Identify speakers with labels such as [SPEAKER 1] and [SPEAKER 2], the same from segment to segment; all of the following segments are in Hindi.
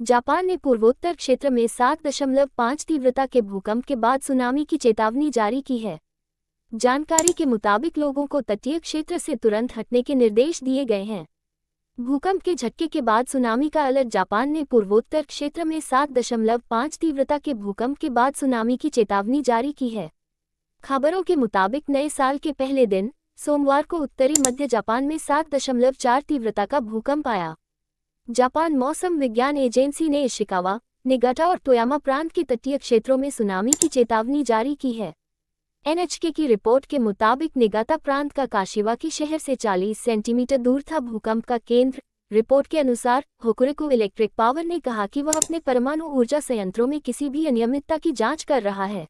[SPEAKER 1] जापान ने पूर्वोत्तर क्षेत्र में 7.5 तीव्रता के भूकंप के बाद सुनामी की चेतावनी जारी की है। जानकारी के मुताबिक लोगों को तटीय क्षेत्र से तुरंत हटने के निर्देश दिए गए हैं। भूकंप के झटके के बाद सुनामी का अलर्ट। जापान ने पूर्वोत्तर क्षेत्र में 7.5 तीव्रता के भूकंप के बाद सुनामी की चेतावनी जारी की है। खबरों के मुताबिक नए साल के पहले दिन सोमवार को उत्तरी मध्य जापान में 7.4 तीव्रता का भूकंप आया। जापान मौसम विज्ञान एजेंसी ने इशिकावा, निगाटा और तोयामा प्रांत के तटीय क्षेत्रों में सुनामी की चेतावनी जारी की है। एनएचके की रिपोर्ट के मुताबिक निगाटा प्रांत का काशिवाकी शहर से 40 सेंटीमीटर दूर था भूकंप का केंद्र। रिपोर्ट के अनुसार होकुरिकु इलेक्ट्रिक पावर ने कहा कि वह अपने परमाणु ऊर्जा संयंत्रों में किसी भी अनियमितता की जांच कर रहा है।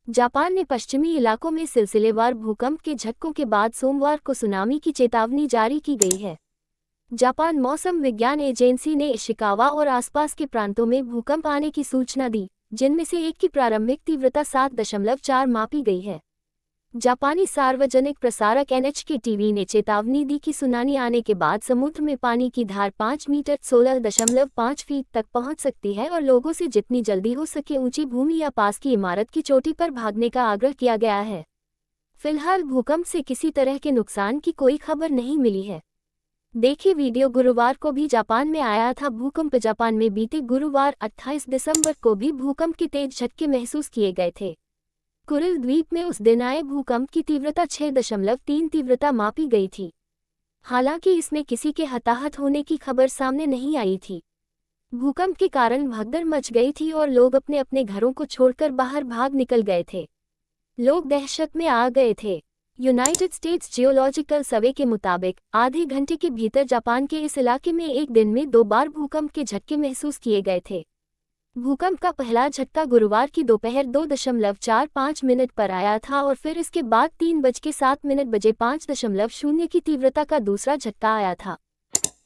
[SPEAKER 1] जापान ने पश्चिमी इलाकों में सिलसिलेवार भूकंप के झटकों के बाद सोमवार को सुनामी की चेतावनी जारी की गई है। जापान मौसम विज्ञान एजेंसी ने इशिकावा और आसपास के प्रांतों में भूकंप आने की सूचना दी, जिनमें से एक की प्रारंभिक तीव्रता 7.4 मापी गई है। जापानी सार्वजनिक प्रसारक एनएचके टीवी ने चेतावनी दी कि सुनामी आने के बाद समुद्र में पानी की धार 5 मीटर 16.5 फीट तक पहुंच सकती है और लोगों से जितनी जल्दी हो सके ऊंची भूमि या पास की इमारत की चोटी पर भागने का आग्रह किया गया है। फिलहाल भूकंप से किसी तरह के नुकसान की कोई खबर नहीं मिली है। देखिए वीडियो। गुरुवार को भी जापान में आया था भूकंप। जापान में बीते गुरुवार 28 दिसंबर को भी भूकंप के तेज झटके महसूस किए गए थे। कुरिल द्वीप में उस दिन आए भूकंप की तीव्रता 6.3 तीव्रता मापी गई थी। हालांकि इसमें किसी के हताहत होने की खबर सामने नहीं आई थी। भूकंप के कारण भगदड़ मच गई थी और लोग अपने अपने घरों को छोड़कर बाहर भाग निकल गए थे। लोग दहशत में आ गए थे। यूनाइटेड स्टेट्स जियोलॉजिकल सर्वे के मुताबिक आधे घंटे के भीतर जापान के इस इलाके में एक दिन में 2 बार भूकंप के झटके महसूस किए गए थे। भूकंप का पहला झटका गुरुवार की दोपहर 2.45 पर आया था और फिर इसके बाद 3:07 बजे 5.0 की तीव्रता का दूसरा झटका आया था।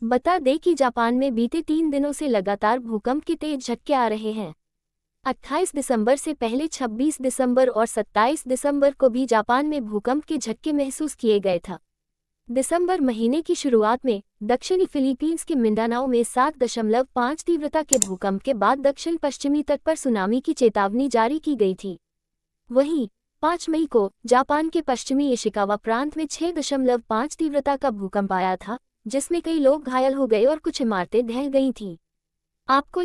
[SPEAKER 1] बता दें कि जापान में बीते 3 दिनों से लगातार भूकंप के तेज झटके आ रहे हैं। 28 दिसंबर से पहले 26 दिसंबर और 27 दिसंबर को भी जापान में भूकंप के झटके महसूस किए गए था। दिसंबर महीने की शुरुआत में दक्षिणी फिलीपींस के मिंडानाओ में 7.5 तीव्रता के भूकंप के बाद दक्षिण पश्चिमी तट पर सुनामी की चेतावनी जारी की गई थी। वहीं 5 मई को जापान के पश्चिमी इशिकावा प्रांत में 6.5 तीव्रता का भूकंप आया था, जिसमें कई लोग घायल हो गए और कुछ इमारतें ढह गई थीं। आपको